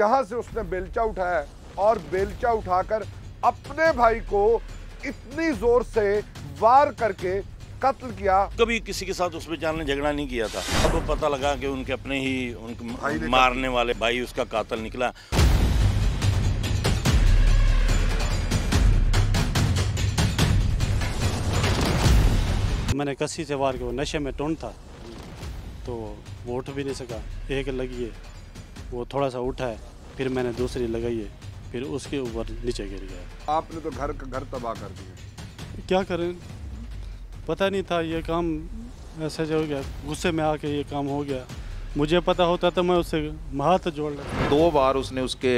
यहाँ से उसने बेलचा उठाया और बेलचा उठाकर अपने भाई को इतनी जोर से वार करके कत्ल किया। कभी किसी के साथ उस बेचारे ने झगड़ा नहीं किया था। अब वो पता लगा कि उनके अपने ही उनके मारने वाले भाई उसका कातिल निकला। मैंने कसी से वार किया, वो नशे में टोन था तो वो उठ भी नहीं सका। एक लगी है, वो थोड़ा सा उठा है, फिर मैंने दूसरी लगाई है, फिर उसके ऊपर नीचे गिर गया। आपने तो घर तबाह कर दिया। क्या करें, पता नहीं था ये काम ऐसा जो हो गया, गुस्से में आके ये काम हो गया। मुझे पता होता तो मैं उससे हाथ जोड़ लेता। 2 बार उसने उसके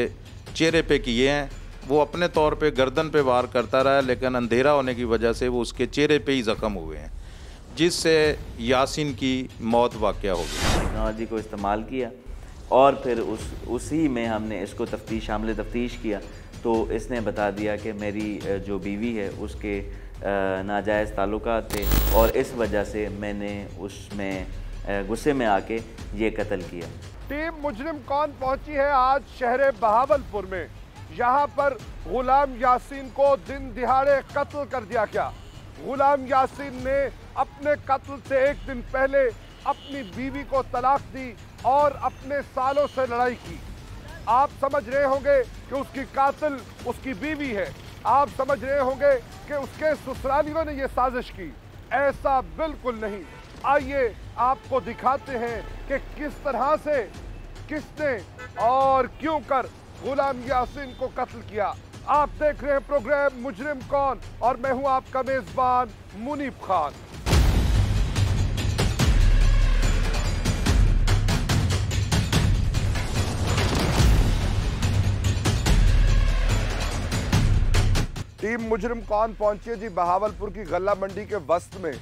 चेहरे पे किए हैं। वो अपने तौर पे गर्दन पे वार करता रहा, लेकिन अंधेरा होने की वजह से वो उसके चेहरे पे ही ज़ख्म हुए हैं, जिससे यासीन की मौत वाक़या हो गई। टेक्नोलॉजी को इस्तेमाल किया और फिर उसी में हमने इसको शामिल तफ्तीश किया तो इसने बता दिया कि मेरी जो बीवी है उसके नाजायज़ ताल्लुकात थे और इस वजह से मैंने उसमें गुस्से में आके ये कत्ल किया। टीम मुजरिम कौन पहुंची है आज शहर बहावलपुर में। यहाँ पर गुलाम यासीन को दिन दिहाड़े कत्ल कर दिया गया। गुलाम यासीन ने अपने कत्ल से एक दिन पहले अपनी बीवी को तलाक दी और अपने सालों से लड़ाई की। आप समझ रहे होंगे कि उसकी कातिल उसकी बीवी है। आप समझ रहे होंगे कि उसके ससुरालियों ने यह साजिश की। ऐसा बिल्कुल नहीं। आइए आपको दिखाते हैं कि किस तरह से किसने और क्यों कर गुलाम यासीन को कत्ल किया। आप देख रहे हैं प्रोग्राम मुजरिम कौन और मैं हूं आपका मेजबान मुनीब खान। टीम मुजरिम कौन पहुंची है जी बहावलपुर की गल्ला मंडी के वस्त में।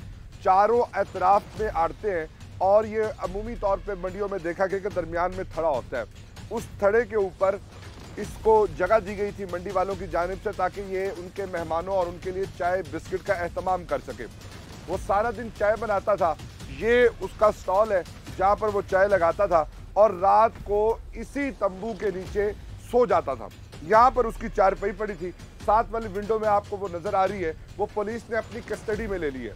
चारों अतराफ में आड़ते हैं और ये अमूमी तौर पे मंडियों में देखा गया कि दरमियान में थड़ा होता है। उस थड़े के ऊपर इसको जगह दी गई थी मंडी वालों की जानिब से ताकि ये उनके मेहमानों और उनके लिए चाय बिस्किट का एहतमाम कर सके। वो सारा दिन चाय बनाता था। ये उसका स्टॉल है जहाँ पर वो चाय लगाता था और रात को इसी तंबू के नीचे सो जाता था। यहाँ पर उसकी चारपाई पड़ी थी। साथ वाली विंडो में आपको वो नजर आ रही है, वो पुलिस ने अपनी कस्टडी में ले ली है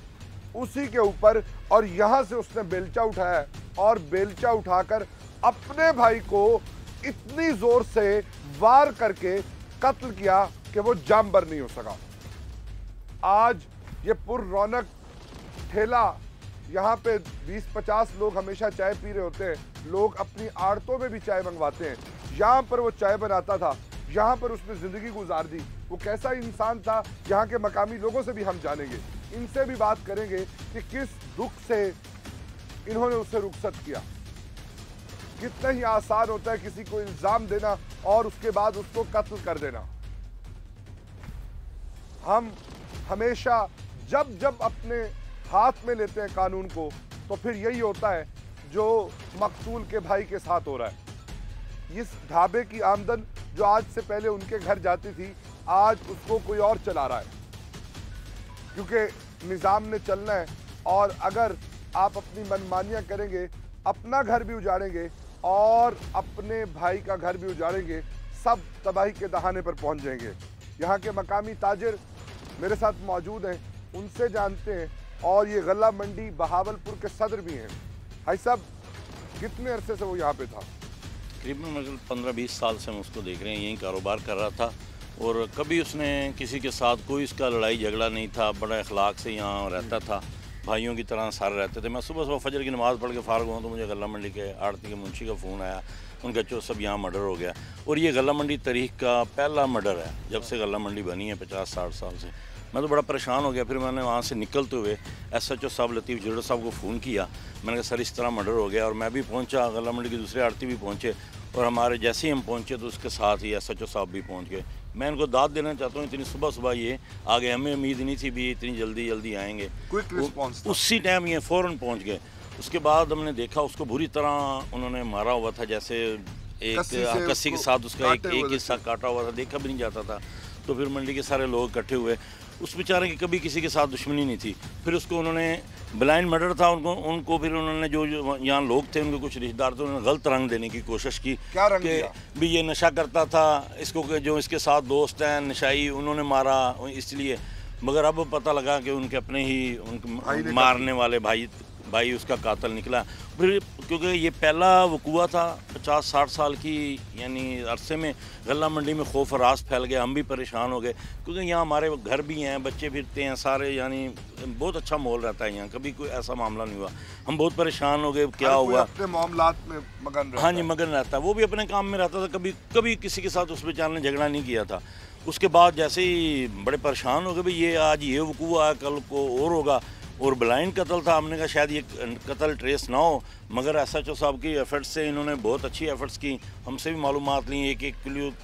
उसी के ऊपर। और यहाँ से उसने बेलचा उठाया है और बेलचा उठाकर अपने भाई को इतनी जोर से वार करके कत्ल किया कि वो जामबर नहीं हो सका। आज ये पुर रौनक ठेला, यहाँ पे 20-50 लोग हमेशा चाय पी रहे होते हैं। लोग अपनी आड़तों में भी चाय मंगवाते हैं। यहाँ पर वो चाय बनाता था, यहाँ पर उसने जिंदगी गुजार दी। वो कैसा इंसान था यहाँ के मकामी लोगों से भी हम जानेंगे। इनसे भी बात करेंगे कि किस दुख से इन्होंने उसे रुखसत किया। कितना ही आसान होता है किसी को इल्जाम देना और उसके बाद उसको कत्ल कर देना। हम हमेशा जब जब अपने हाथ में लेते हैं कानून को तो फिर यही होता है जो मकतूल के भाई के साथ हो रहा है। इस ढाबे की आमदन जो आज से पहले उनके घर जाती थी, आज उसको कोई और चला रहा है क्योंकि निज़ाम ने चलना है। और अगर आप अपनी मनमानियां करेंगे, अपना घर भी उजाड़ेंगे और अपने भाई का घर भी उजाड़ेंगे, सब तबाही के दहाने पर पहुंच जाएंगे। यहाँ के मकामी ताजिर मेरे साथ मौजूद हैं, उनसे जानते हैं। और ये गल्ला मंडी बहावलपुर के सदर भी हैं। भाई साहब, कितने अरसे से वो यहाँ पे था? तकरीबन 15-20 साल से हम उसको देख रहे हैं, यही कारोबार कर रहा था और कभी उसने किसी के साथ कोई इसका लड़ाई झगड़ा नहीं था। बड़ा अखलाक से यहाँ रहता था, भाइयों की तरह सारे रहते थे। मैं सुबह सुबह फजर की नमाज़ पढ़ के फारग हुआ तो मुझे गल्ला मंडी के आड़ती के मुंशी का फ़ोन आया, उनका जो सब यहाँ मर्डर हो गया। और ये गल्ला मंडी तारीख का पहला मर्डर है जब से गल्ला मंडी बनी है 50-60 साल से। मैं तो बड़ा परेशान हो गया। फिर मैंने वहाँ से निकलते हुए SHO साहब लतीफ़ जिरड़ साहब को फ़ोन किया। मैंने कहा सर इस तरह मर्डर हो गया। और मैं भी पहुँचा, गल्ला मंडी के दूसरे आड़ती भी पहुँचे और हमारे जैसे ही हम पहुँचे तो उसके साथ ही SHO साहब भी पहुँच गए। मैं इनको दाद देना चाहता हूँ, इतनी सुबह सुबह ये आगे, हमें उम्मीद नहीं थी भी इतनी जल्दी आएंगे। Quick response. उसी टाइम ये फ़ौरन पहुँच गए। उसके बाद हमने देखा उसको बुरी तरह उन्होंने मारा हुआ था, जैसे एक कस्सी के साथ उसका एक हिस्सा काटा हुआ था, देखा भी नहीं जाता था। तो फिर मंडी के सारे लोग इकट्ठे हुए उस बेचारे की कभी किसी के साथ दुश्मनी नहीं थी। फिर उसको उन्होंने ब्लाइंड मर्डर था, उनको फिर उन्होंने जो यहाँ लोग थे उनके कुछ रिश्तेदार थे, उन्होंने गलत रंग देने की कोशिश की। क्या रंग कि दिया? भी ये नशा करता था, इसको जो इसके साथ दोस्त हैं नशाई उन्होंने मारा इसलिए। मगर अब पता लगा कि उनके अपने ही उनके मारने वाले भाई उसका कातिल निकला। फिर क्योंकि ये पहला वकूआ था 50-60 साल की यानी अरसे में, गल्ला मंडी में खौफ रास फैल गया। हम भी परेशान हो गए क्योंकि यहाँ हमारे घर भी हैं, बच्चे फिरते हैं सारे, यानी बहुत अच्छा माहौल रहता है यहाँ, कभी कोई ऐसा मामला नहीं हुआ। हम बहुत परेशान हो गए, क्या हुआ। अपने मामलात में मगन रहता हाँ जी, मगन रहता है, वो भी अपने काम में रहता था, कभी किसी के साथ उस बेचारे ने झगड़ा नहीं किया था। उसके बाद जैसे ही बड़े परेशान हो गए, भाई ये आज ये वकूआ है, कल को और होगा। और ब्लाइंड कत्ल था, हमने कहा शायद ये कत्ल ट्रेस ना हो, मगर SHO साहब की एफर्ट्स से इन्होंने बहुत अच्छी एफर्ट्स की, हमसे भी मालूमात ली, एक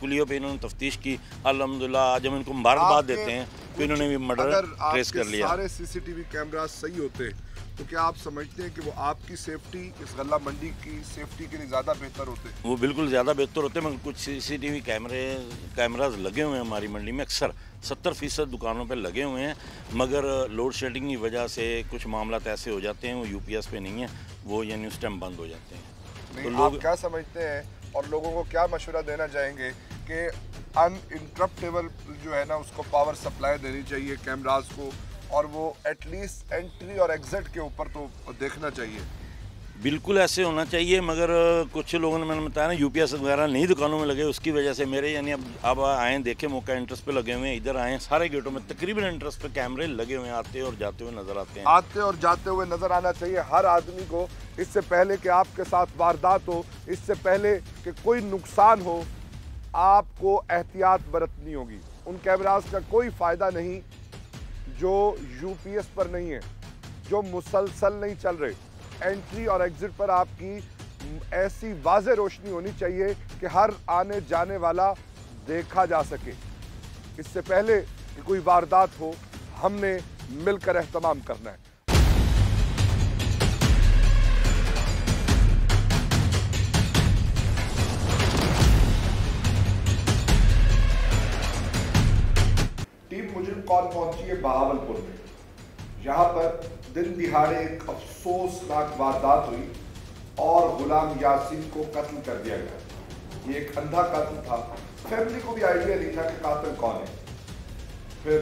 कुलियों पे इन्होंने तफ्तीश की। अल्हम्दुलिल्लाह आज हम इनको मुबारकबाद देते हैं कि इन्होंने भी मर्डर ट्रेस कर लिया। सारे CCTV कैमरा सही होते तो क्या आप समझते हैं कि वो आपकी सेफ्टी, इस गल्ला मंडी की सेफ्टी के लिए ज़्यादा बेहतर होते? वो बिल्कुल ज़्यादा बेहतर होते, मगर कुछ CCTV कैमराज लगे हुए हैं हमारी मंडी में, अक्सर 70% दुकानों पे लगे हुए हैं, मगर लोड शेडिंग की वजह से कुछ मामला ऐसे हो जाते हैं, वो UPS पे नहीं है, वो यानी उस टाइम बंद हो जाते हैं। तो आप क्या समझते हैं और लोगों को क्या मशवरा देना चाहेंगे कि अनइंटरप्टेबल जो है ना उसको पावर सप्लाई देनी चाहिए कैमराज को, और वो एटलीस्ट एंट्री और एग्जिट के ऊपर तो देखना चाहिए? बिल्कुल ऐसे होना चाहिए, मगर कुछ लोगों ने, मैंने बताया ना, UPS वगैरह नई दुकानों में लगे, उसकी वजह से मेरे यानी अब आए देखे मौका इंटरेस्ट पे लगे हुए हैं, इधर आए सारे गेटों में तकरीबन इंटरेस्ट पे कैमरे लगे हुए हैं, आते और जाते हुए नज़र आते हैं। आते और जाते हुए नज़र आना चाहिए हर आदमी को। इससे पहले कि आपके साथ वारदात हो, इससे पहले कि कोई नुकसान हो, आपको एहतियात बरतनी होगी। उन कैमराज का कोई फ़ायदा नहीं जो UPS पर नहीं है, जो मुसलसल नहीं चल रहे। एंट्री और एग्जिट पर आपकी ऐसी वाज़े रोशनी होनी चाहिए कि हर आने जाने वाला देखा जा सके। इससे पहले कि कोई वारदात हो, हमने मिलकर एहतमाम करना है। टीम मुजरिम कौन पहुंची है बहावलपुर में। यहाँ पर दिन दिहाड़े एक अफसोसनाक वारदात हुई और गुलाम यासीन को कत्ल कर दिया गया। ये एक अंधा कत्ल था, फैमिली को भी आइडिया नहीं था कि कातिल कौन है। फिर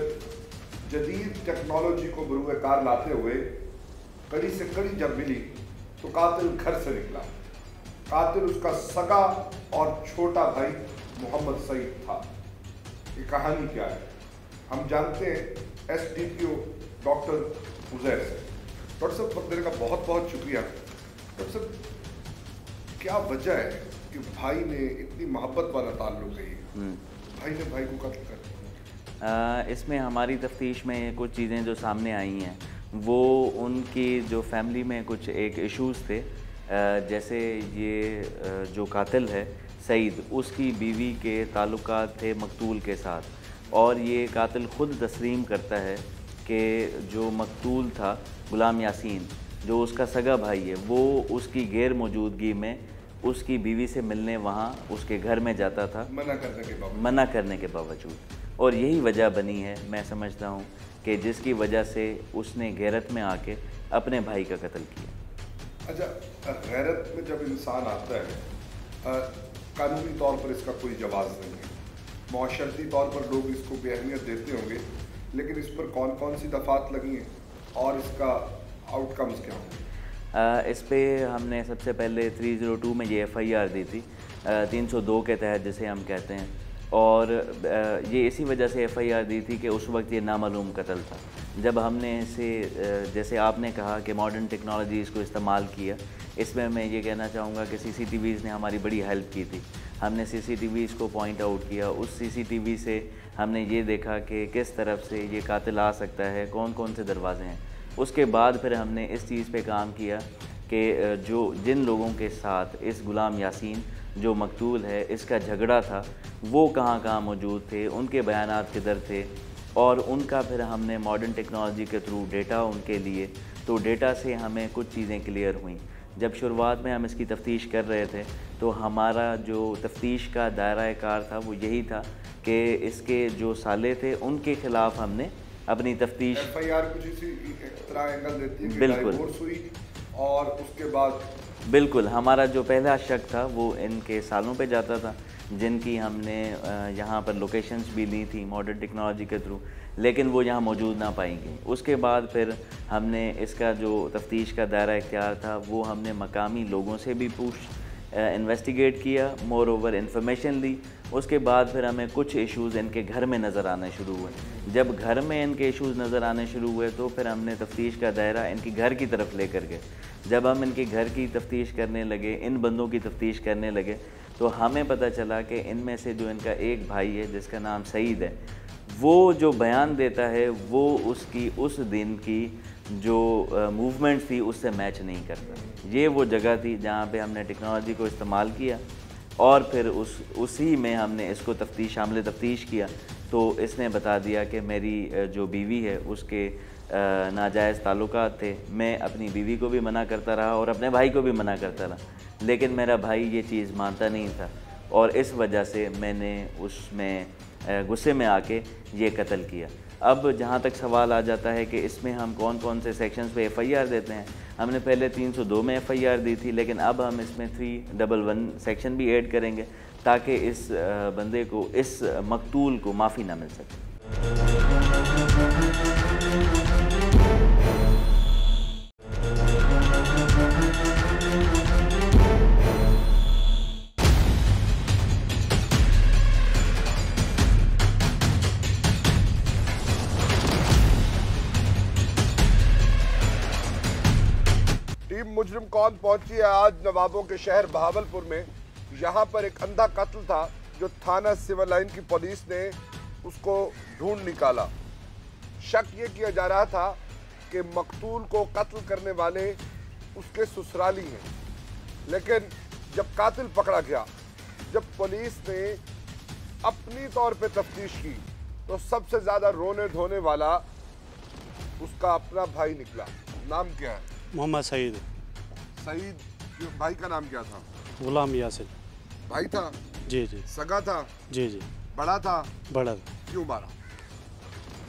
जदीद टेक्नोलॉजी को बरूए कार लाते हुए कड़ी से कड़ी जब मिली तो कातिल घर से निकला। कातिल उसका सगा और छोटा भाई मोहम्मद सईद था। ये कहानी क्या है हम जानते हैं SDPO डॉक्टर उजैर से। डॉक्टर साहब मेरे का बहुत बहुत शुक्रिया। डॉक्टर साहब क्या वजह है कि भाई ने इतनी मोहब्बत वाला ताल्लुक है, भाई ने भाई को कत्ल कर दिया? इसमें हमारी तफ्तीश में कुछ चीज़ें जो सामने आई हैं वो उनकी जो फैमिली में कुछ एक इश्यूज़ थे। जैसे ये जो कातिल है सईद, उसकी बीवी के ताल्लुकात थे मकतूल के साथ, और ये कातिल ख़ुद तस्लीम करता है कि जो मकतूल था गुलाम यासीन, जो उसका सगा भाई है, वो उसकी गैर मौजूदगी में उसकी बीवी से मिलने वहाँ उसके घर में जाता था, मना करने के बावजूद। और यही वजह बनी है, मैं समझता हूँ, कि जिसकी वजह से उसने गैरत में आके अपने भाई का कत्ल किया। अच्छा, गैरत में जब इंसान आता है कानूनी तौर पर इसका कोई जवाब नहीं है, माशरती तौर पर लोग इसको बेअहमियत देते होंगे, लेकिन इस पर कौन कौन सी दफात लगी हैं और इसका आउटकम्स क्या होंगे? इस पे हमने सबसे पहले 302 में ये FIR दी थी, 302 के तहत जिसे हम कहते हैं, और ये इसी वजह से FIR दी थी कि उस वक्त ये नामालूम कत्ल था। जब हमने इसे जैसे आपने कहा कि मॉडर्न टेक्नोलॉजीज़ को इस्तेमाल किया, इसमें मैं ये कहना चाहूँगा कि CCTVs ने हमारी बड़ी हेल्प की थी। हमने CCTVs को पॉइंट आउट किया, उस CCTV से हमने ये देखा कि किस तरफ से ये कातिल आ सकता है, कौन कौन से दरवाजे हैं। उसके बाद फिर हमने इस चीज़ पे काम किया कि जिन लोगों के साथ इस गुलाम यासीन जो मकतूल है इसका झगड़ा था, वो कहाँ कहाँ मौजूद थे, उनके बयानात किधर थे, और उनका फिर हमने मॉडर्न टेक्नोलॉजी के थ्रू डेटा उनके लिए, तो डेटा से हमें कुछ चीज़ें क्लियर हुई। जब शुरुआत में हम इसकी तफ्तीश कर रहे थे तो हमारा जो तफ्तीश का दायरा कार था वो यही था कि इसके जो साले थे उनके ख़िलाफ़ हमने अपनी तफ्तीश। FIR कुछ इसी तरह एंगल देती है कि बिल्कुल। डाइवोर्स हुई और उसके बाद बिल्कुल, हमारा जो पहला शक था वो इनके सालों पे जाता था, जिनकी हमने यहाँ पर लोकेशंस भी ली थी मॉडर्न टेक्नोलॉजी के थ्रू, लेकिन वो यहाँ मौजूद ना पाई गई। उसके बाद फिर हमने इसका जो तफ्तीश का दायरा इख्तियार था वो हमने मकामी लोगों से भी इन्वेस्टिगेट किया, मोर ओवर इंफॉर्मेशन ली। उसके बाद फिर हमें कुछ इश्यूज़ इनके घर में नज़र आने शुरू हुए। जब घर में इनके इश्यूज़ नज़र आने शुरू हुए तो फिर हमने तफ्तीश का दायरा इनके घर की तरफ लेकर गए। जब हम इनके घर की तफ्तीश करने लगे, इन बंदों की तफ्तीश करने लगे, तो हमें पता चला कि इनमें से जो इनका एक भाई है जिसका नाम सईद है, वो जो बयान देता है वो उसकी उस दिन की जो मूवमेंट थी उससे मैच नहीं करता। ये वो जगह थी जहाँ पे हमने टेक्नोलॉजी को इस्तेमाल किया और फिर उसी में हमने इसको शामिल तफ्तीश किया। तो इसने बता दिया कि मेरी जो बीवी है उसके नाजायज़ ताल्लुकात थे। मैं अपनी बीवी को भी मना करता रहा और अपने भाई को भी मना करता रहा, लेकिन मेरा भाई ये चीज़ मानता नहीं था और इस वजह से मैंने उसमें गुस्से में आके ये कत्ल किया। अब जहाँ तक सवाल आ जाता है कि इसमें हम कौन कौन से सेक्शंस पे FIR देते हैं, हमने पहले 302 में FIR दी थी, लेकिन अब हम इसमें 311 सेक्शन भी ऐड करेंगे ताकि इस बंदे को, इस मकतूल को माफ़ी ना मिल सके। टीम मुजरिम कौन पहुंची है आज नवाबों के शहर बहावलपुर में। यहाँ पर एक अंधा कत्ल था जो थाना सिविल लाइन की पुलिस ने उसको ढूंढ निकाला। शक ये किया जा रहा था कि मकतूल को कत्ल करने वाले उसके ससुराली हैं, लेकिन जब कातिल पकड़ा गया, जब पुलिस ने अपनी तौर पे तफ्तीश की, तो सबसे ज्यादा रोने धोने वाला उसका अपना भाई निकला। नाम क्या है? मोहम्मद सईद। सईद भाई का नाम क्या था? गुलाम यासिर। भाई था? जी जी। सगा था? जी जी। बड़ा था? बड़ा। क्यों मारा?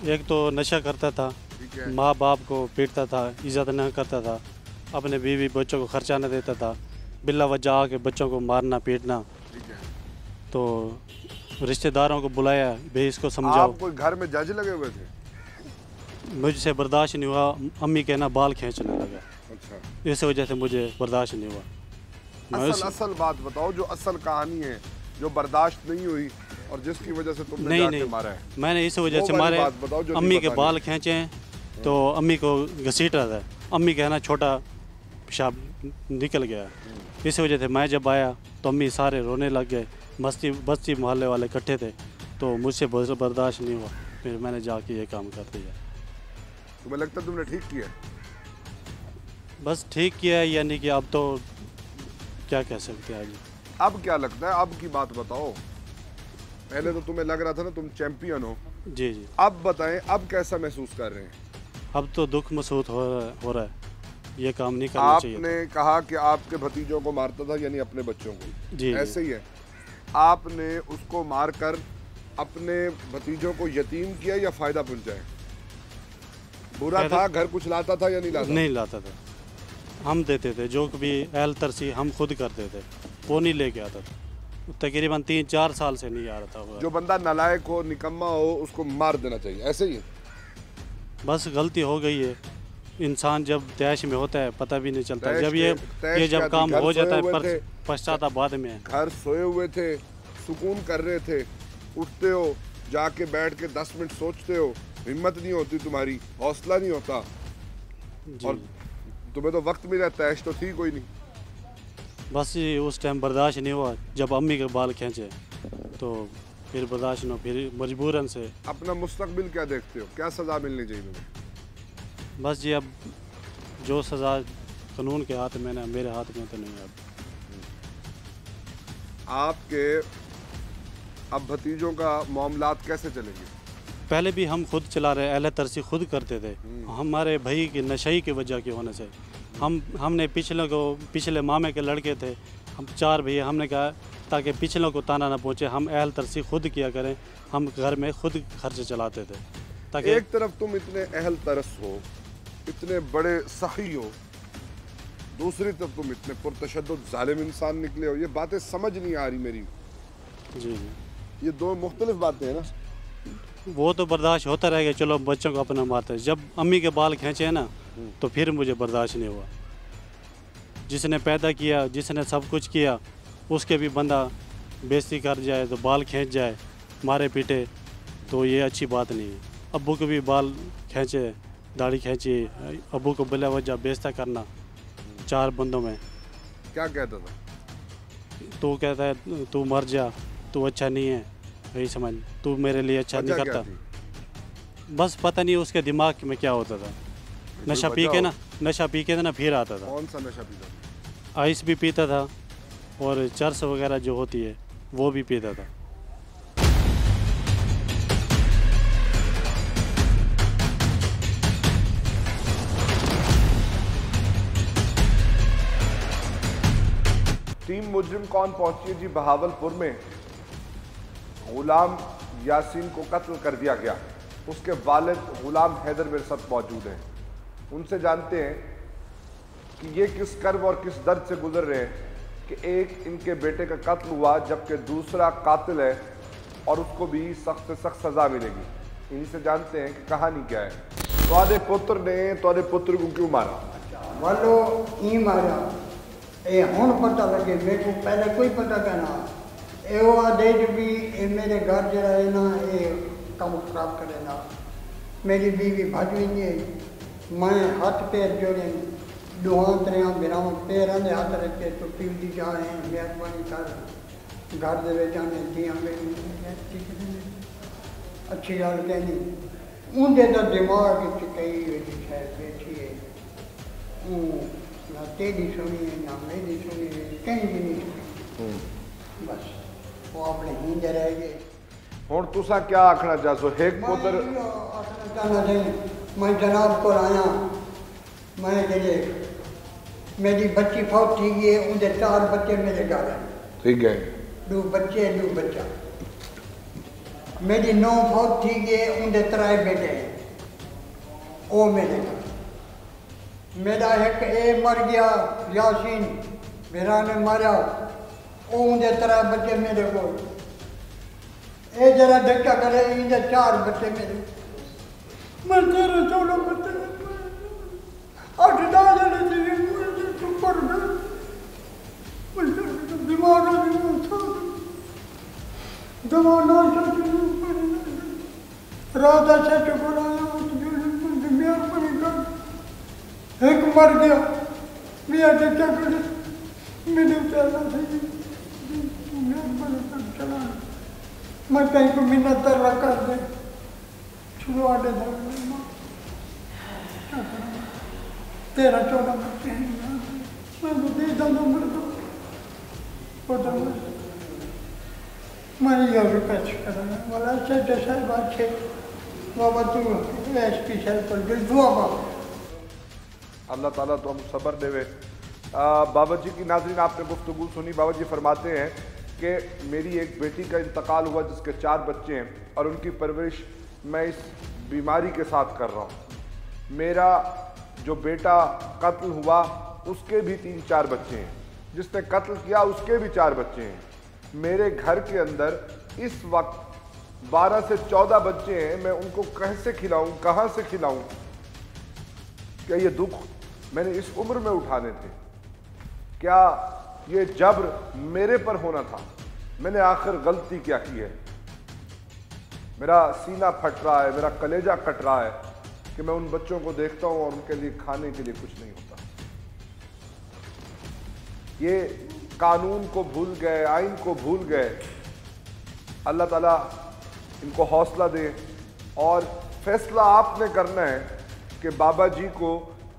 एक तो नशा करता था, माँ बाप को पीटता था, इज्जत न करता था, अपने बीवी बच्चों को खर्चा न देता था, बिल्ला वजह आके बच्चों को मारना पीटना। ठीक है। तो रिश्तेदारों को बुलाया, भाई इसको समझाओ। आप कोई घर में जज लगे हुए थे? मुझसे बर्दाश्त नहीं हुआ, अम्मी कहना बाल खींचने लगा। अच्छा। इस वजह से मुझे बर्दाश्त नहीं हुआ। असल बात बताओ, जो असल कहानी है, जो बर्दाश्त नहीं हुई और जिसकी वजह से तुमने नहीं मारा है। मैंने इस वजह से मारे। अम्मी के बाल खींचे हैं तो अम्मी को घसीट रहा था, अम्मी कहना छोटा पेशाब निकल गया। इस वजह से मैं जब आया तो अम्मी सारे रोने लग गए। बस्ती मोहल्ले वाले इकट्ठे थे, तो मुझसे बर्दाश्त नहीं हुआ, फिर मैंने जाके ये काम कर दिया। तुम्हें लगता है तुमने ठीक किया? बस ठीक किया है या नहीं किया, अब तो क्या कह सकते हैं। अब क्या लगता है? अब की बात बताओ। पहले तो तुम्हें लग रहा था ना तुम चैंपियन हो। जी जी। अब बताएं, अब कैसा महसूस कर रहे हैं? अब तो दुख महसूस हो रहा है, ये काम नहीं करना चाहिए। आपने कहा कि आपके भतीजों को मारता था, यानी अपने बच्चों को। जी। ऐसे ही है। आपने उसको मारकर अपने भतीजों को यतीम किया या फायदा पहुंचाया? बुरा था? घर कुछ लाता था या नहीं लाता? नहीं लाता था, हम देते थे। जो भी अहल तरसी हम खुद करते थे, वो नहीं लेके आता था। तकरीबन 3-4 साल से नहीं आ रहा था। जो बंदा नालायक हो, निकम्मा हो, उसको मार देना चाहिए, ऐसे ही है। बस गलती हो गई है। इंसान जब तैश में होता है पता भी नहीं चलता, जब ये जब काम हो जाता है पर पश्चाताप बाद में है। घर सोए हुए थे, सुकून कर रहे थे, उठते हो, जाके बैठ के 10 मिनट सोचते हो, हिम्मत नहीं होती तुम्हारी, हौसला नहीं होता, और तुम्हें तो वक्त मिला, तैश तो थी कोई नहीं। बस उस टाइम बर्दाश्त नहीं हुआ, जब अम्मी के बाल खींचे तो फिर बर्दाश्त नहीं, फिर मजबूरन से। अपना मुस्तकबिल क्या देखते हो? क्या सज़ा मिलनी चाहिए तुम्हें? बस जी, अब जो सज़ा कानून के हाथ में ना, मेरे हाथ में तो नहीं है। अब आपके अब भतीजों का मामलात कैसे चलेंगे? पहले भी हम खुद चला रहे, अहले तरसी खुद करते थे। हमारे भाई की नशई की वजह की होने से हमने पिछले मामे के लड़के थे, हम 4 भैया, हमने कहा ताकि पिछलों को ताना ना पहुँचे, हम अहल तरसी खुद किया करें। हम घर में खुद खर्च चलाते थे। ताकि एक तरफ तुम इतने अहल तरस हो, इतने बड़े सही हो, दूसरी तरफ तुम इतने पुरतशद्दुद जालिम इंसान निकले हो। ये बातें समझ नहीं आ रही मेरी। जी ये दो मुख्तलिफ बातें हैं ना। वो तो बर्दाश्त होता रहेगा, चलो बच्चों को अपना मारते हैं। जब अम्मी के बाल खींचे हैं ना तो फिर मुझे बर्दाश्त नहीं हुआ। जिसने पैदा किया, जिसने सब कुछ किया, उसके भी बंदा बेइज्जती कर जाए तो बाल खींच जाए, मारे पीटे, तो ये अच्छी बात नहीं है। अब्बू के भी बाल खींचे, दाढ़ी खींची, अब्बू को बिला वजह बेइज्जती करना 4 बंदों में। क्या कहता था? तू कहता है तू मर जा, तू अच्छा नहीं है, यही समझ, तू मेरे लिए अच्छा नहीं वजह क्या करता। थी? बस पता नहीं उसके दिमाग में क्या होता था। नशा पी के ना, नशा पी के ना फिर आता था। कौन सा नशा पीता था? आइस भी पीता था और चर्स वगैरह जो होती है वो भी पीता था। टीम मुजरिम कौन पहुंची है जी बहावलपुर में। गुलाम यासीन को कत्ल कर दिया गया। उसके वालिद गुलाम हैदर मेरे साथ मौजूद हैं। उनसे जानते हैं कि ये किस कर्ब और किस दर्द से गुजर रहे हैं कि एक इनके बेटे का कत्ल हुआ जबकि दूसरा कातिल है और उसको भी सख्त से सख्त सजा मिलेगी। इन्हीं से जानते हैं कि कहानी क्या है। तुम्हारे पुत्र ने तुम्हारे पुत्र को क्यों मारा? वालो ई मारा ये हुण पता लगे, मेरे को पहले कोई पता करना एवं आदेश भी ये मेरे घर जरा है ना ये काम खराब करे ना। मेरी बीवी भाजवी नहीं, मैं हाथ पैर जोड़े दुआ तरह मेरा पैर आने हाथ रखे तो पीवती जा रहे हैं, मेहरबानी कर घर दे जाने दिया मेरी अच्छी गल कहनी। उनके तो दिमाग कई शायद बैठी है, ना तेरी सुनी है ना मेरी सुनी है, कहीं भी नहीं सुनी। बस वो अपने हिंद रह गए। हुण तुसा क्या आखना चाहो? एक पुत्र आखना चाहना चाहिए मैं जनाब को आया, मैं के मेरी बच्ची फौत थी गई, उनके 4 बच्चे मेरे घर हैं। ठीक है। 2 बच्चे 2 बच्चा। मेरी 9 फौत थी गई, उनके 3 बेटे हैं, वो मेरे घर। मेरा एक ए मर गया यासीन, मेरा ने मारा, वो उनके 3 बच्चे मेरे को। ए जरा धक्का करे, इनके 4 बच्चे मेरे। मैं 13-14 बच्चे 8-10 दिमाग रात ऐसे चुपड़ाया एक मर गया मियाँ के क्या करे मैंने चला चला मैं कहीं को मिन्नत तरला कर दे छुड़वा दे 13-14 बच्चे हैं, मैं तो दे दूँ मर दो मैं यह कैसे कराया वाला अच्छे साहब अच्छे बाबा तू SP साहब पर दिल दुआ बाबा अल्लाह ताला तो हम सब्र देवे। बाबा जी की नाज़रीन आपने गुफ्तगू सुनी। बाबा जी फरमाते हैं कि मेरी एक बेटी का इंतकाल हुआ जिसके 4 बच्चे हैं और उनकी परवरिश मैं इस बीमारी के साथ कर रहा हूँ। मेरा जो बेटा कत्ल हुआ उसके भी 3-4 बच्चे हैं, जिसने कत्ल किया उसके भी 4 बच्चे हैं। मेरे घर के अंदर इस वक्त 12 से 14 बच्चे हैं, मैं उनको कैसे खिलाऊं, कहाँ से खिलाऊं? क्या ये दुख मैंने इस उम्र में उठाने थे? क्या ये जब्र मेरे पर होना था? मैंने आखिर गलती क्या की है? मेरा सीना फट रहा है, मेरा कलेजा कट रहा है कि मैं उन बच्चों को देखता हूं और उनके लिए खाने के लिए कुछ नहीं होता। ये कानून को भूल गए, आइन को भूल गए। अल्लाह ताला इनको हौसला दे और फैसला आपने करना है कि बाबा जी को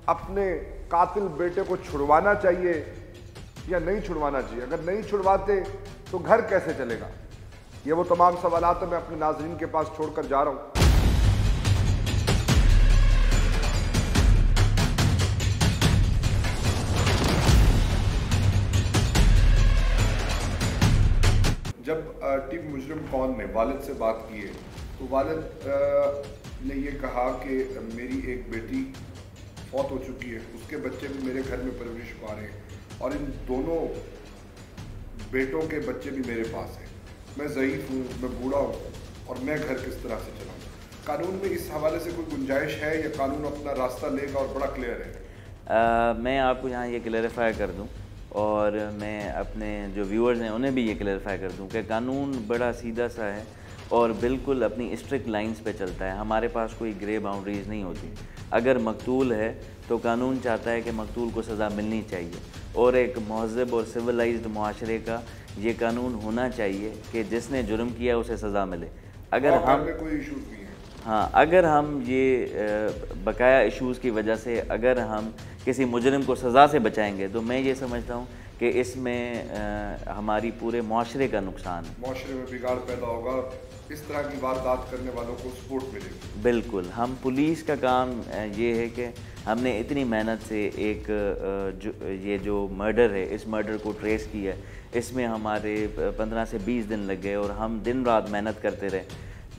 अपने कातिल बेटे को छुड़वाना चाहिए या नहीं छुड़वाना चाहिए। अगर नहीं छुड़वाते तो घर कैसे चलेगा? ये वो तमाम सवालात मैं अपने नाज़रीन के पास छोड़कर जा रहा हूँ। जब टीम मुजरिम कौन ने वालिद से बात की है तो वालिद ने ये कहा कि मेरी एक बेटी फौत हो चुकी है, उसके बच्चे भी मेरे घर में परवरिश पा रहे हैं और इन दोनों बेटों के बच्चे भी मेरे पास हैं। मैं ज़ईफ़ हूँ, मैं बूढ़ा हूँ और मैं घर किस तरह से चलाऊँ? कानून में इस हवाले से कोई गुंजाइश है या कानून अपना रास्ता लेगा और बड़ा क्लियर है? मैं आपको यहाँ ये क्लेरिफाई कर दूँ और मैं अपने जो व्यूअर्स हैं उन्हें भी ये क्लेरिफाई कर दूँ कि कानून बड़ा सीधा सा है और बिल्कुल अपनी स्ट्रिक्ट लाइंस पे चलता है। हमारे पास कोई ग्रे बाउंड्रीज़ नहीं होती। अगर मकतूल है तो कानून चाहता है कि मकतूल को सज़ा मिलनी चाहिए और एक महज़ब और सिविलाइज्ड मुआशरे का ये कानून होना चाहिए कि जिसने जुर्म किया उसे सज़ा मिले। अगर हम कोई इशूज़ नहीं है, हाँ, अगर हम ये बकाया इश्यूज़ की वजह से अगर हम किसी मुजरिम को सज़ा से बचाएंगे तो मैं ये समझता हूँ कि इसमें हमारी पूरे मुआशरे का नुकसान है। मुआशरे में बिगाड़ पैदा होगा, इस तरह की वारदात करने वालों को सपोर्ट मिलेगी। बिल्कुल। हम पुलिस का काम ये है कि हमने इतनी मेहनत से एक ये जो मर्डर है इस मर्डर को ट्रेस किया। इसमें हमारे 15 से 20 दिन लग गए और हम दिन रात मेहनत करते रहे।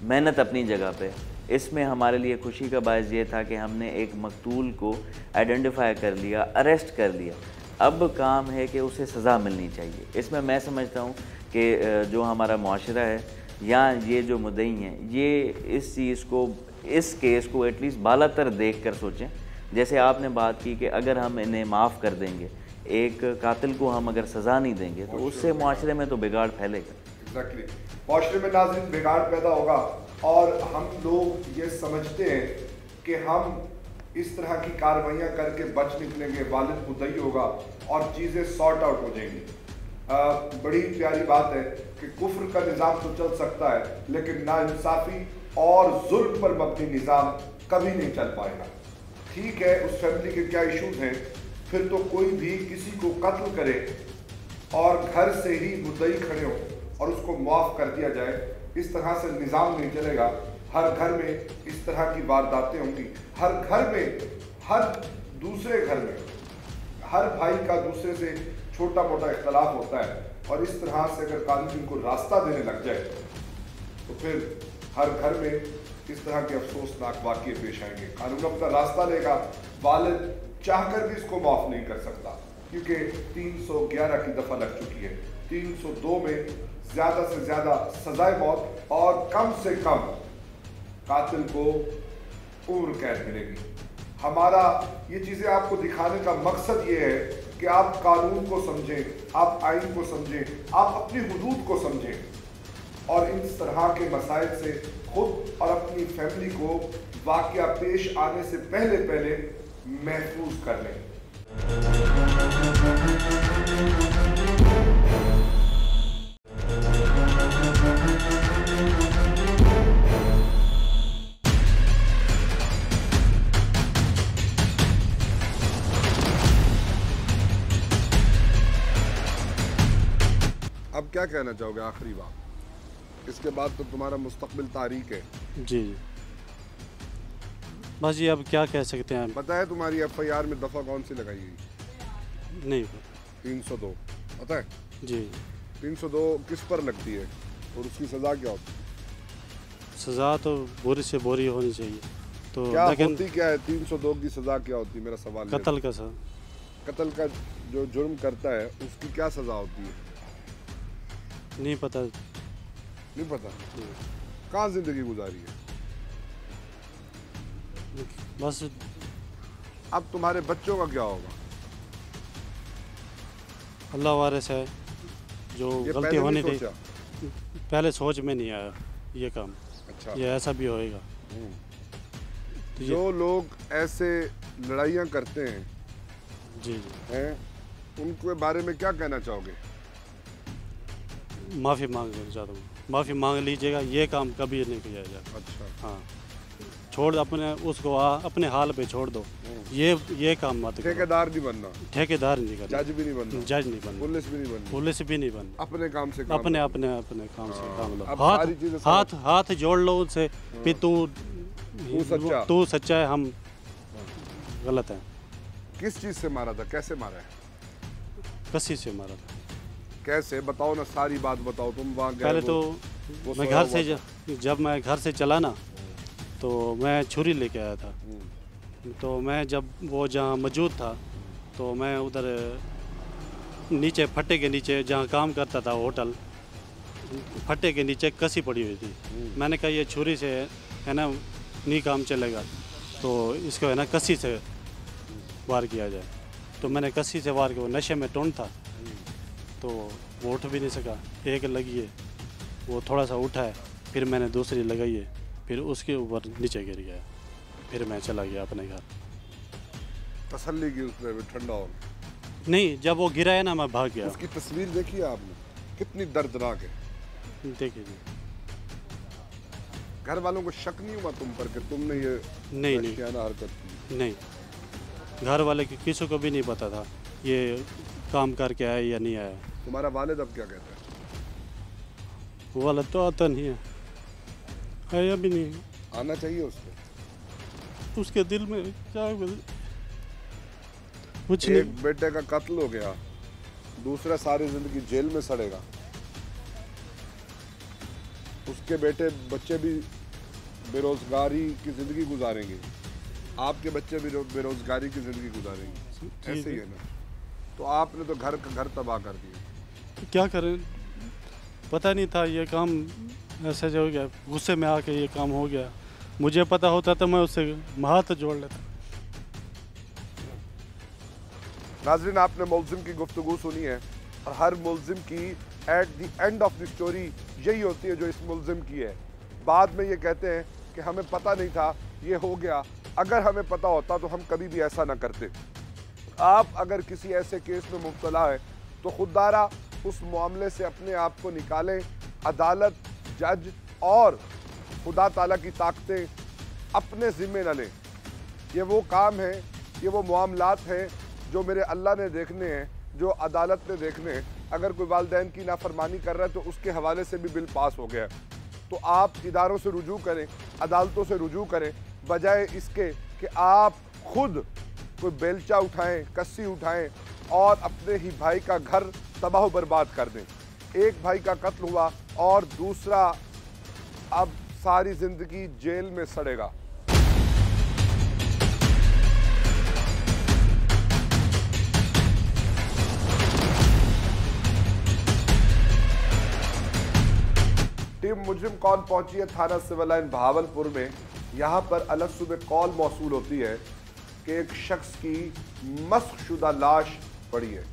मेहनत अपनी जगह पे, इसमें हमारे लिए खुशी का बायस ये था कि हमने एक मकतूल को आइडेंटिफाई कर लिया, अरेस्ट कर लिया। अब काम है कि उसे सज़ा मिलनी चाहिए। इसमें मैं समझता हूँ कि जो हमारा मुआशरा है या ये जो मुद्दई हैं ये इस चीज़ को, इस केस को एटलीस्ट बालातर देख कर सोचें। जैसे आपने बात की कि अगर हम इन्हें माफ़ कर देंगे, एक कातिल को हम अगर सज़ा नहीं देंगे तो उससे मुआशरे में तो बिगाड़ फैलेगा। एग्जैक्टली, मुआशरे में नाज़रीन बिगाड़ पैदा होगा और हम लोग ये समझते हैं कि हम इस तरह की कार्रवाइयाँ करके बच निकलेंगे, वालिद मुद्दई होगा और चीज़ें सॉर्ट आउट हो जाएंगी। बड़ी प्यारी बात है कि कुफ्र का निज़ाम तो चल सकता है लेकिन नाइंसाफ़ी और जुल्म पर मबनी निज़ाम कभी नहीं चल पाएगा। ठीक है, उस फैमिली के क्या इश्यूज हैं, फिर तो कोई भी किसी को कत्ल करे और घर से ही मुद्दई खड़े हो और उसको माफ़ कर दिया जाए, इस तरह से निज़ाम नहीं चलेगा। हर घर में इस तरह की वारदातें होंगी, हर घर में, हर दूसरे घर में, हर भाई का दूसरे से छोटा मोटा इख्तलाफ होता है और इस तरह से अगर कानून इनको रास्ता देने लग जाए तो फिर हर घर में इस तरह के अफसोसनाक वाक़ये पेश आएंगे। कानून अपना रास्ता लेगा, वालिद चाहकर भी इसको माफ़ नहीं कर सकता क्योंकि 311 की दफ़ा लग चुकी है। 302 में ज़्यादा से ज़्यादा सज़ाए मौत और कम से कम कातिल को उम्र कैद मिलेगी। हमारा ये चीज़ें आपको दिखाने का मकसद ये है कि आप कानून को समझें, आप आइन को समझें, आप अपनी हुदूद को समझें और इस तरह के मसाइल से खुद और अपनी फैमिली को वाक़या पेश आने से पहले महफूज कर लें। अब क्या कहना चाहोगे आखिरी बात? इसके बाद तो तुम्हारा मुस्तकबिल तारीख है। जी बस ये अब क्या कह सकते हैं। पता है तुम्हारी FIR में दफ़ा कौन सी लगाई गई? नहीं 302 पता है? जी 302 किस पर लगती है और उसकी सज़ा क्या होती है? सज़ा तो बुरी से बुरी होनी चाहिए। तो क्या लेकिन होती क्या है? 302 की सज़ा क्या होती है? मेरा सवाल कत्ल का सर, कत्ल का जो जुर्म करता है उसकी क्या सज़ा होती है? नहीं पता। नहीं पता। कहाँ ज़िंदगी गुजारी है? बस अब तुम्हारे बच्चों का क्या होगा? अल्लाह वारिस है, जो ये गलती पहले होनी नहीं थी सोचा? पहले सोच में नहीं आया ये काम। अच्छा, ये ऐसा भी होएगा। तो जो लोग ऐसे लड़ाइयाँ करते हैं जी हैं उनके बारे में क्या कहना चाहोगे? माफ़ी मांगना चाहता हूँ, माफ़ी मांग लीजिएगा। ये काम कभी नहीं किया जाए। अच्छा, हाँ, छोड़ अपने उसको अपने हाल पे छोड़ दो। ये काम मत करो। ठेकेदार नहीं बनना, ठेकेदार नहीं करना, जज भी नहीं बनना, जज नहीं बनना, पुलिस भी नहीं बनना, पुलिस भी नहीं बनना। अपने काम से काम अपने अपने अपने काम से काम लो। अब सारी चीज़ें हाथ हाथ जोड़ लो उनसे कि तू सच्चा है, हम गलत हैं। किस चीज़ से मारा था? कैसे मारा है? कसी से मारा था। कैसे बताओ ना, सारी बात बताओ। तुम वहाँ गए पहले हो, तो वो मैं सोया घर से जब मैं घर से चला ना तो मैं छुरी लेके आया था। तो मैं जब वो जहाँ मौजूद था तो मैं उधर नीचे फट्टे के नीचे जहाँ काम करता था होटल, फट्टे के नीचे कसी पड़ी हुई थी। मैंने कहा ये छुरी से है ना नहीं काम चलेगा, तो इसको है ना कसी से वार किया जाए। तो मैंने कसी से वार किया, वो नशे में टोन था तो वो उठ भी नहीं सका। एक लगी है, वो थोड़ा सा उठा है, फिर मैंने दूसरी लगाई है, फिर उसके ऊपर नीचे गिर गया। फिर मैं चला गया अपने घर। तसल्ली की उसने भी, ठंडा हो नहीं, जब वो गिरा है ना मैं भाग गया। उसकी तस्वीर देखी है आपने, कितनी दर्दनाक है। देखिए जी, घर वालों को शक नहीं हुआ तुम पर कि तुमने ये नहीं वहशियाना हरकत की? नहीं, घर वाले किसी को भी नहीं पता था ये काम करके आया या नहीं आया। तुम्हारा वालिद अब क्या कहता है? वाला तो आता नहीं है, आया भी नहीं। आना चाहिए उसको। उसके दिल में क्या कुछ नहीं। एक बेटे का कत्ल हो गया, दूसरा सारी जिंदगी जेल में सड़ेगा। उसके बच्चे भी बेरोजगारी की जिंदगी गुजारेंगे, आपके बच्चे भी बेरोजगारी की जिंदगी गुजारेंगे। ऐसे ही है ना। तो आपने तो घर तबाह कर दिया। क्या करें, पता नहीं था ये काम ऐसे जो हो गया, गुस्से में आके ये काम हो गया। मुझे पता होता तो मैं उससे हाथ जोड़ लेता। नाज़रीन, आपने मुल्ज़िम की गुफ्तगू सुनी है और हर मुल्ज़िम की at the end of the story यही होती है जो इस मुल्ज़िम की है। बाद में ये कहते हैं कि हमें पता नहीं था ये हो गया, अगर हमें पता होता तो हम कभी भी ऐसा ना करते। आप अगर किसी ऐसे केस में मुब्तला है तो खुदारा उस मामले से अपने आप को निकालें। अदालत, जज और खुदा ताला की ताकतें अपने ज़िम्मे न लें। ये वो काम है, ये वो मामलात हैं जो मेरे अल्लाह ने देखने हैं, जो अदालत ने देखने हैं। अगर कोई वालिदैन की नाफरमानी कर रहा है तो उसके हवाले से भी बिल पास हो गया है। तो आप इदारों से रुजू करें, अदालतों से रुजू करें, बजाय इसके कि आप खुद कोई बेलचा उठाएं, कस्सी उठाएं और अपने ही भाई का घर तबाह बर्बाद कर दें। एक भाई का कत्ल हुआ और दूसरा अब सारी जिंदगी जेल में सड़ेगा। टीम मुजरिम कौन पहुंची है थाना सिविल लाइन बहावलपुर में। यहाँ पर अलग सुबह कॉल मौसूल होती है कि एक शख्स की मस्कशुदा लाश पड़ी है।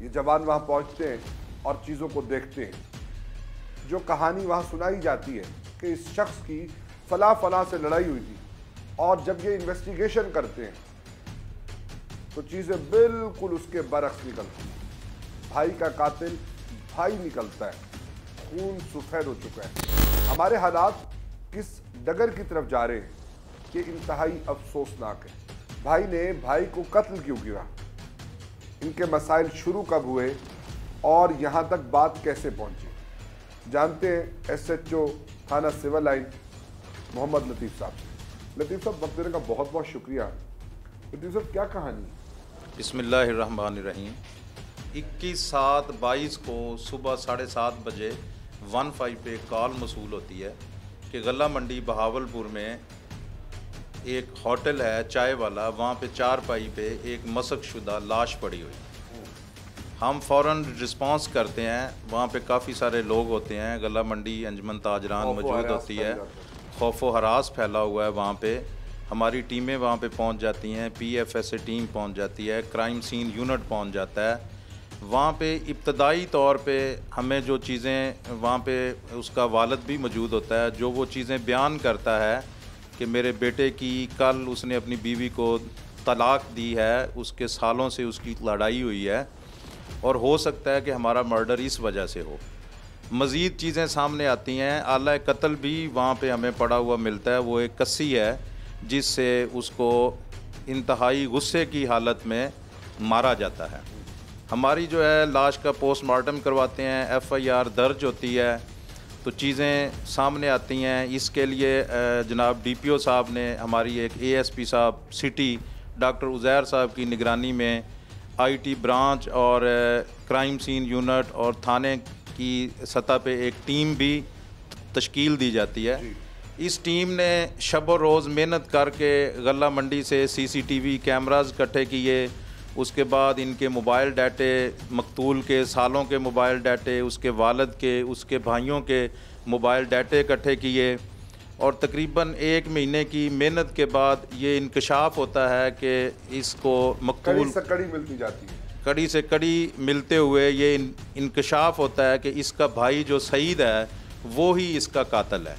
ये जवान वहां पहुंचते हैं और चीज़ों को देखते हैं। जो कहानी वहां सुनाई जाती है कि इस शख्स की फला से लड़ाई हुई थी, और जब ये इन्वेस्टिगेशन करते हैं तो चीज़ें बिल्कुल उसके बरक्स निकलती हैं। भाई का कातिल भाई निकलता है, खून सफेद हो चुका है। हमारे हालात किस डगर की तरफ जा रहे हैं कि इंतहाई अफसोसनाक है। भाई ने भाई को कत्ल क्यों किया, इनके मसाइल शुरू कब हुए और यहाँ तक बात कैसे पहुँची, जानते हैं SHO थाना सिविल लाइन मोहम्मद लतीफ़ साहब से। लतीफ़ साहब, वक्त देने का बहुत बहुत शुक्रिया। लतीफ़ साहब, क्या कहानी? बिस्मिल्लाहिर्रहमानिर्रहीम। 21/7/22 को सुबह 7:30 बजे 15 पे कॉल मसूल होती है कि गला मंडी बहावलपुर में एक होटल है चाय वाला, वहाँ पे चारपाई पे एक मसकशुदा लाश पड़ी हुई। हम फ़ौरन रिस्पांस करते हैं, वहाँ पे काफ़ी सारे लोग होते हैं, गला मंडी अंजमन ताजरान मौजूद होती है, खौफ व हरास फैला हुआ है। वहाँ पे हमारी टीमें वहाँ पे पहुँच जाती हैं, PFSA टीम पहुँच जाती है, क्राइम सीन यूनिट पहुँच जाता है। वहाँ पे इब्तदाई तौर पे हमें जो चीज़ें, वहाँ पे उसका वालिद भी मौजूद होता है, जो वो चीज़ें बयान करता है कि मेरे बेटे की कल उसने अपनी बीवी को तलाक दी है, उसके सालों से उसकी लड़ाई हुई है और हो सकता है कि हमारा मर्डर इस वजह से हो। मज़ीद चीज़ें सामने आती हैं। आला कत्ल भी वहाँ पे हमें पड़ा हुआ मिलता है। वो एक कस्सी है जिससे उसको इंतहाई गुस्से की हालत में मारा जाता है। हमारी जो है लाश का पोस्टमार्टम करवाते हैं, FIR दर्ज होती है, तो चीज़ें सामने आती हैं। इसके लिए जनाब DPO साहब ने हमारी एक ASP साहब सिटी डॉक्टर उज़ैर साहब की निगरानी में IT ब्रांच और क्राइम सीन यूनिट और थाने की सतह पे एक टीम भी तश्कील दी जाती है। इस टीम ने शब और रोज़ मेहनत करके गल्ला मंडी से सीसीटीवी कैमरास इकट्ठे किए, उसके बाद इनके मोबाइल डाटे, मकतूल के सालों के मोबाइल डाटे, उसके वालिद के, उसके भाइयों के मोबाइल डाटे इकट्ठे किए और तकरीबन 1 महीने की मेहनत के बाद ये इंकशाफ होता है कि इसको मकतूल कड़ी से कड़ी मिलती जाती है, कड़ी से कड़ी मिलते हुए ये इंकशाफ होता है कि इसका भाई जो सईद है वो ही इसका कातिल है।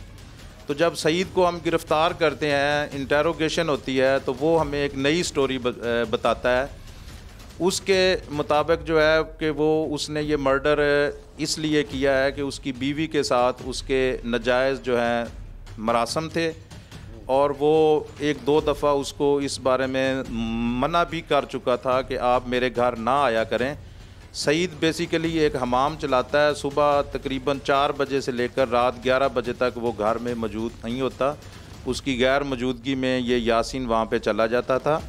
तो जब सईद को हम गिरफ़्तार करते हैं, इंटेरोगेशन होती है, तो वो हमें एक नई स्टोरी बताता है। उसके मुताबिक जो है कि वो उसने ये मर्डर इसलिए किया है कि उसकी बीवी के साथ उसके नाजायज़ जो हैं मरासम थे और वो 1-2 दफ़ा उसको इस बारे में मना भी कर चुका था कि आप मेरे घर ना आया करें। सईद बेसिकली एक हमाम चलाता है, सुबह तकरीबन 4 बजे से लेकर रात 11 बजे तक वो घर में मौजूद नहीं होता। उसकी गैर मौजूदगी में ये यासीन वहाँ पे चला जाता था।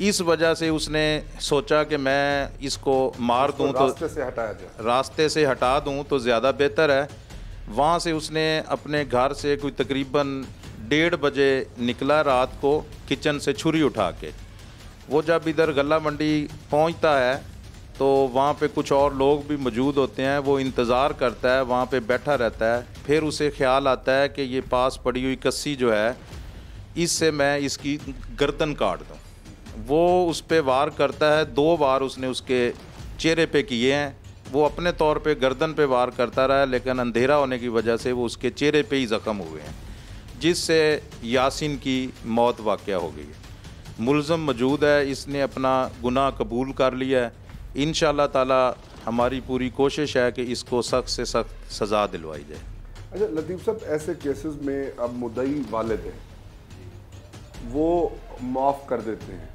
इस वजह से उसने सोचा कि मैं इसको मार दूं तो रास्ते से हटाया जाए, रास्ते से हटा दूं तो ज़्यादा बेहतर है। वहाँ से उसने अपने घर से कोई तकरीबन 1:30 बजे निकला रात को, किचन से छुरी उठा के। वो जब इधर गल्ला मंडी पहुँचता है तो वहाँ पे कुछ और लोग भी मौजूद होते हैं। वो इंतज़ार करता है, वहाँ पे बैठा रहता है। फिर उसे ख्याल आता है कि ये पास पड़ी हुई कस्सी जो है, इससे मैं इसकी गर्दन काट दूँ। वो उस पे वार करता है। 2 बार उसने उसके चेहरे पे किए हैं। वो अपने तौर पे गर्दन पे वार करता रहा, लेकिन अंधेरा होने की वजह से वो उसके चेहरे पे ही ज़ख्म हुए हैं, जिससे यासीन की मौत वाक़या हो गई है। मुल्ज़म मौजूद है, इसने अपना गुनाह कबूल कर लिया है। इंशाअल्लाह ताला हमारी पूरी कोशिश है कि इसको सख्त से सख्त सज़ा दिलवाई जाए। अच्छा लतीफ़ साहब, ऐसे केसेस में अब मुद्दई वालिद है, वो माफ़ कर देते हैं,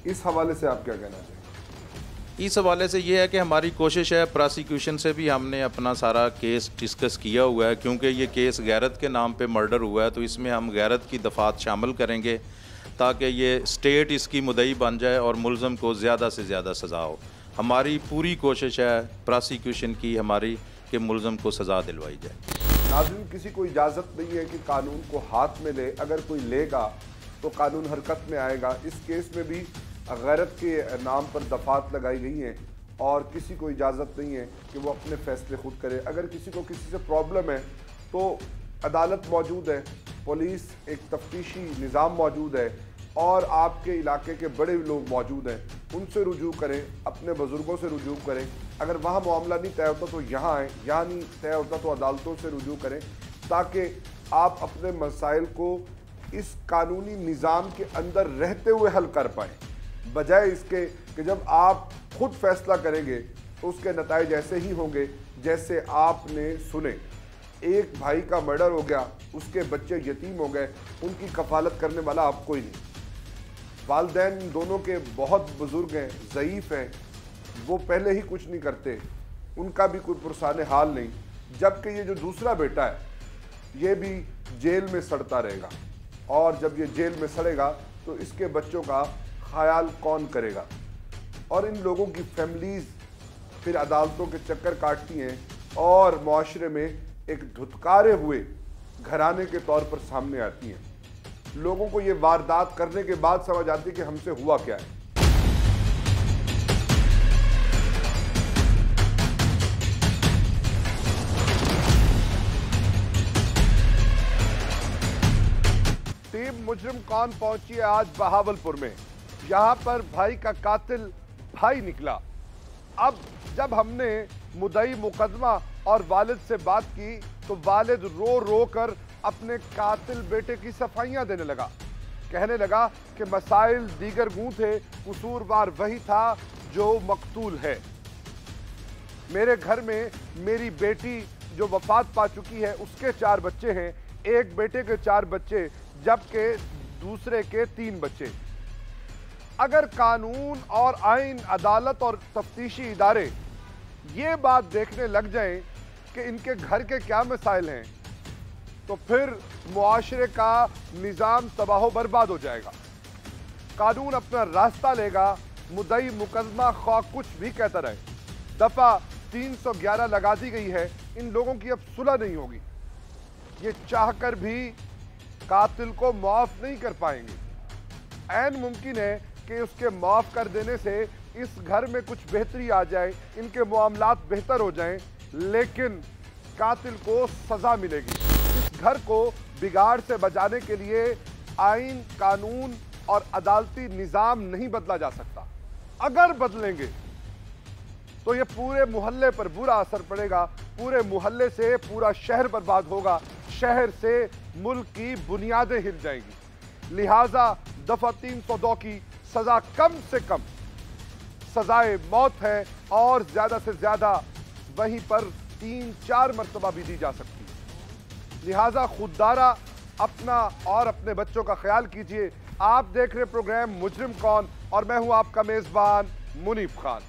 इस हवाले से आप क्या कहना चाहेंगे? इस हवाले से ये है कि हमारी कोशिश है, प्रोसिक्यूशन से भी हमने अपना सारा केस डिस्कस किया हुआ है, क्योंकि ये केस गैरत के नाम पे मर्डर हुआ है, तो इसमें हम गैरत की दफ़ात शामिल करेंगे ताकि ये स्टेट इसकी मुद्दई बन जाए और मुल्ज़म को ज़्यादा से ज़्यादा सज़ा हो। हमारी पूरी कोशिश है प्रोसिक्यूशन की हमारी कि मुल्ज़म को सज़ा दिलवाई जाए। नाज़रीन, किसी को इजाज़त नहीं है कि कानून को हाथ में ले, अगर कोई लेगा तो कानून हरकत में आएगा। इस केस में भी गैरत के नाम पर दफ़ात लगाई गई हैं और किसी को इजाज़त नहीं है कि वो अपने फ़ैसले खुद करे। अगर किसी को किसी से प्रॉब्लम है तो अदालत मौजूद है, पुलिस, एक तफ्तीशी निज़ाम मौजूद है और आपके इलाके के बड़े लोग मौजूद हैं। उनसे रुजू करें, अपने बुज़ुर्गों से रुजू करें। अगर वहाँ मामला नहीं तय होता तो यहाँ आएँ, यहाँ नहीं तय होता तो अदालतों से रुजू करें, ताकि आप अपने मसाइल को इस कानूनी निज़ाम के अंदर रहते हुए हल कर पाएँ, बजाय इसके कि जब आप खुद फैसला करेंगे तो उसके नताइज ऐसे ही होंगे जैसे आपने सुने। एक भाई का मर्डर हो गया, उसके बच्चे यतीम हो गए, उनकी कफालत करने वाला आप कोई नहीं। वालिदैन दोनों के बहुत बुजुर्ग हैं, ज़ईफ़ हैं, वो पहले ही कुछ नहीं करते, उनका भी कोई पुरसाने हाल नहीं। जबकि ये जो दूसरा बेटा है ये भी जेल में सड़ता रहेगा, और जब ये जेल में सड़ेगा तो इसके बच्चों का ख्याल कौन करेगा? और इन लोगों की फैमिलीज़ फिर अदालतों के चक्कर काटती हैं और माशरे में एक धुतकारे हुए घराने के तौर पर सामने आती हैं। लोगों को ये वारदात करने के बाद समझ आती है कि हमसे हुआ क्या है। टीम मुजरिम कौन पहुंची है आज बहावलपुर में। यहाँ पर भाई का कातिल भाई निकला। अब जब हमने मुद्दई मुकदमा और वालिद से बात की तो वालिद रो रो कर अपने कातिल बेटे की सफाइयाँ देने लगा। कहने लगा कि मसाइल दीगर गूं थे, कसूरवार वही था जो मकतूल है। मेरे घर में मेरी बेटी जो वफात पा चुकी है उसके 4 बच्चे हैं, एक बेटे के 4 बच्चे जबकि दूसरे के 3 बच्चे। अगर कानून और आइन, अदालत और तफ्तीशी इदारे ये बात देखने लग जाएं कि इनके घर के क्या मसाइल हैं, तो फिर मुआशरे का निज़ाम तबाह बर्बाद हो जाएगा। कानून अपना रास्ता लेगा। मुद्दई मुकदमा खौफ कुछ भी कहता रहे, दफ़ा 311 लगा दी गई है। इन लोगों की अब सुलह नहीं होगी। ये चाहकर भी कातिल को माफ नहीं कर पाएंगे। ऐन मुमकिन है कि उसके माफ कर देने से इस घर में कुछ बेहतरी आ जाए, इनके मामलात बेहतर हो जाएं, लेकिन कातिल को सजा मिलेगी। इस घर को बिगाड़ से बचाने के लिए आइन, कानून और अदालती निज़ाम नहीं बदला जा सकता। अगर बदलेंगे तो ये पूरे मोहल्ले पर बुरा असर पड़ेगा, पूरे मोहल्ले से पूरा शहर बर्बाद होगा, शहर से मुल्क की बुनियादें हिल जाएंगी। लिहाजा दफा 302 की सजा कम से कम सजाए मौत है और ज्यादा से ज्यादा वहीं पर 3-4 मरतबा भी दी जा सकती है। लिहाजा खुददारा अपना और अपने बच्चों का ख्याल कीजिए। आप देख रहे प्रोग्राम मुजरिम कौन और मैं हूं आपका मेजबान मुनीफ खान।